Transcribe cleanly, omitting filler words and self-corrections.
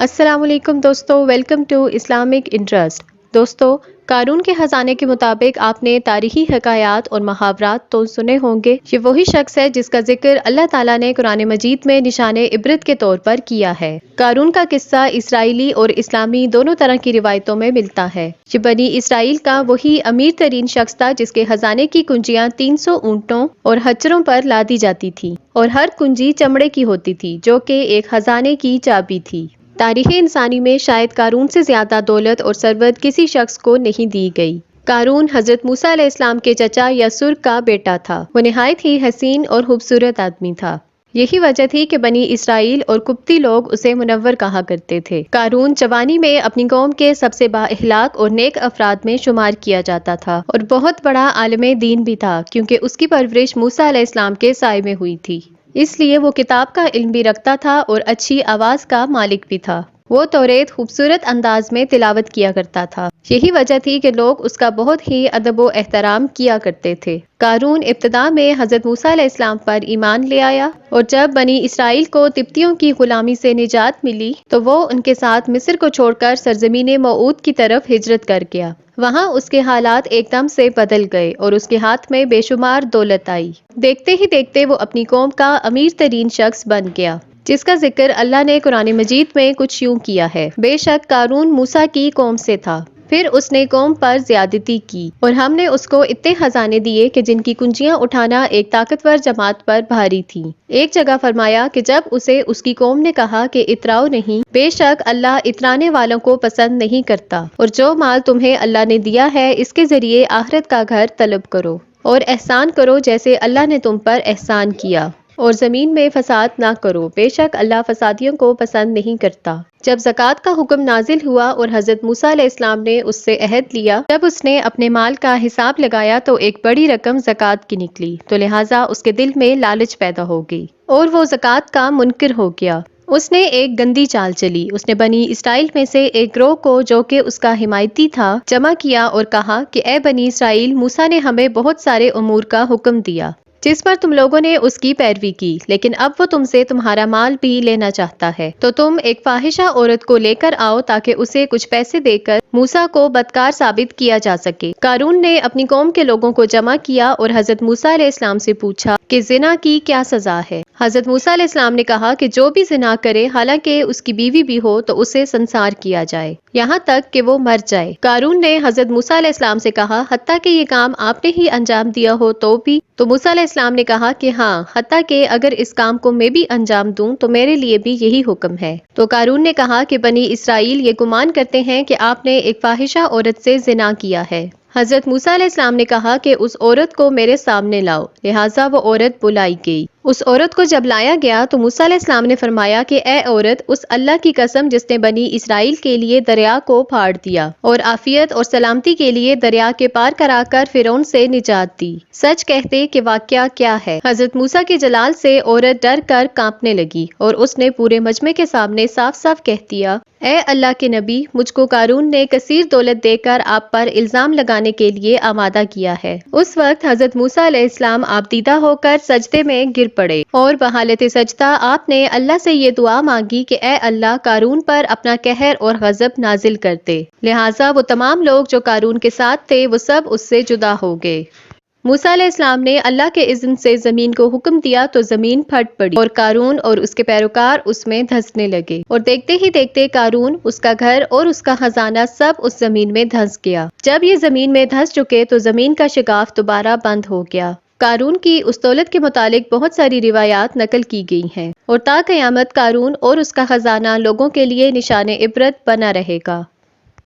السلام علیکم دوستو، ویلکم ٹو اسلامک انٹرسٹ۔ دوستو، قارون کے خزانے کے مطابق آپ نے تاریخی حکایات اور محاورات تو سنے ہوں گے۔ یہ وہی شخص ہے جس کا ذکر اللہ تعالیٰ نے قرآن مجید میں نشان عبرت کے طور پر کیا ہے۔ قارون کا قصہ اسرائیلی اور اسلامی دونوں طرح کی روایتوں میں ملتا ہے۔ یہ بنی اسرائیل کا وہی امیر ترین شخص تھا جس کے خزانے کی کنجیاں 300 اونٹوں اور خچروں پر لادی جاتی تھی اور ہر کنجی چمڑے کی ہوتی تھی جو کہ ایک خزانے کی چابی تھی۔ تاریخ انسانی میں شاید قارون سے زیادہ دولت اور ثروت کسی شخص کو نہیں دی گئی۔ قارون حضرت موسیٰ علیہ السلام کے چچا یسور کا بیٹا تھا۔ وہ نہایت ہی حسین اور خوبصورت آدمی تھا۔ یہی وجہ تھی کہ بنی اسرائیل اور قبطی لوگ اسے منور کہا کرتے تھے۔ قارون جوانی میں اپنی قوم کے سب سے با اخلاق اور نیک افراد میں شمار کیا جاتا تھا اور بہت بڑا عالم دین بھی تھا کیونکہ اس کی پرورش موسیٰ علیہ السلام کے سائے میں ہوئی تھی۔ اس لیے وہ کتاب کا علم بھی رکھتا تھا اور اچھی آواز کا مالک بھی تھا۔ وہ توریت خوبصورت انداز میں تلاوت کیا کرتا تھا۔ یہی وجہ تھی کہ لوگ اس کا بہت ہی ادب و احترام کیا کرتے تھے۔ قارون ابتدا میں حضرت موسیٰ علیہ السلام پر ایمان لے آیا اور جب بنی اسرائیل کو قبطیوں کی غلامی سے نجات ملی تو وہ ان کے ساتھ مصر کو چھوڑ کر سرزمین موعود کی طرف ہجرت کر گیا۔ وہاں اس کے حالات ایک دم سے بدل گئے اور اس کے ہاتھ میں بے شمار دولت آئی۔ دیکھتے ہی دیکھتے وہ اپنی قوم کا امیر ترین شخص بن گیا، جس کا ذکر اللہ نے قرآن مجید میں کچھ یوں کیا ہے: بے شک قارون موسیٰ کی قوم سے تھا، پھر اس نے قوم پر زیادتی کی اور ہم نے اس کو اتنے خزانے دیے کہ جن کی کنجیاں اٹھانا ایک طاقتور جماعت پر بھاری تھی۔ ایک جگہ فرمایا کہ جب اسے اس کی قوم نے کہا کہ اتراؤ نہیں، بے شک اللہ اترانے والوں کو پسند نہیں کرتا، اور جو مال تمہیں اللہ نے دیا ہے اس کے ذریعے آخرت کا گھر طلب کرو اور احسان کرو جیسے اللہ نے تم پر احسان کیا، اور زمین میں فساد نہ کرو، بے شک اللہ فسادیوں کو پسند نہیں کرتا۔ جب زکوٰۃ کا حکم نازل ہوا اور حضرت موسیٰ علیہ السلام نے اس سے عہد لیا، جب اس نے اپنے مال کا حساب لگایا تو ایک بڑی رقم زکوٰۃ کی نکلی، تو لہٰذا اس کے دل میں لالچ پیدا ہو گئی اور وہ زکوٰۃ کا منکر ہو گیا۔ اس نے ایک گندی چال چلی۔ اس نے بنی اسرائیل میں سے ایک گروہ کو جو کہ اس کا حمایتی تھا جمع کیا اور کہا کہ اے بنی اسرائیل، موسیٰ نے ہمیں بہت سارے امور کا حکم دیا جس پر تم لوگوں نے اس کی پیروی کی، لیکن اب وہ تم سے تمہارا مال بھی لینا چاہتا ہے، تو تم ایک فاحشہ عورت کو لے کر آؤ تاکہ اسے کچھ پیسے دے کر موسیٰ کو بدکار ثابت کیا جا سکے۔ قارون نے اپنی قوم کے لوگوں کو جمع کیا اور حضرت موسیٰ علیہ السلام سے پوچھا کہ زنا کی کیا سزا ہے۔ حضرت موسیٰ علیہ السلام نے کہا کہ جو بھی زنا کرے حالانکہ اس کی بیوی بھی ہو تو اسے سنسار کیا جائے یہاں تک کہ وہ مر جائے۔ قارون نے حضرت موسیٰ علیہ السلام سے کہا حتیٰ کہ یہ کام آپ نے ہی انجام دیا ہو تو بھی؟ تو موسیٰ علیہ السلام نے کہا کہ ہاں، حتیٰ کہ اگر اس کام کو میں بھی انجام دوں تو میرے لیے بھی یہی حکم ہے۔ تو قارون نے کہا کہ بنی اسرائیل یہ گمان کرتے ہیں کہ آپ نے ایک فاحشہ عورت سے زنا کیا ہے۔ حضرت موسیٰ علیہ السلام نے کہا کہ اس عورت کو میرے سامنے لاؤ، لہٰذا وہ عورت بلائی گئی۔ اس عورت کو جب لایا گیا تو موسیٰ علیہ السلام نے فرمایا کہ اے عورت، اس اللہ کی قسم جس نے بنی اسرائیل کے لیے دریا کو پھاڑ دیا اور عافیت اور سلامتی کے لیے دریا کے پار کرا کر فرعون سے نجات دی، سچ کہتے کہ واقعہ کیا ہے۔ حضرت موسیٰ کے جلال سے عورت ڈر کر کانپنے لگی اور اس نے پورے مجمع کے سامنے صاف صاف کہہ دیا: اے اللہ کے نبی، مجھ کو قارون نے کثیر دولت دے کر آپ پر الزام لگانے کے لیے آمادہ کیا ہے۔ اس وقت حضرت موسیٰ علیہ السلام آپ دیدہ ہو کر سجدے میں گر پڑے اور بحالت سجدہ آپ نے اللہ سے یہ دعا مانگی کہ اے اللہ، قارون پر اپنا قہر اور غضب نازل کر دے۔ لہٰذا وہ تمام لوگ جو قارون کے ساتھ تھے وہ سب اس سے جدا ہو گئے۔ موسیٰ علیہ السلام نے اللہ کے اذن سے زمین کو حکم دیا تو زمین پھٹ پڑی اور قارون اور اس کے پیروکار اس میں دھنسنے لگے، اور دیکھتے ہی دیکھتے قارون، اس کا گھر اور اس کا خزانہ سب اس زمین میں دھنس گیا۔ جب یہ زمین میں دھنس چکے تو زمین کا شگاف دوبارہ بند ہو گیا۔ قارون کی اس دولت کے متعلق بہت ساری روایات نقل کی گئی ہیں، اور تا قیامت قارون اور اس کا خزانہ لوگوں کے لیے نشان عبرت بنا رہے گا۔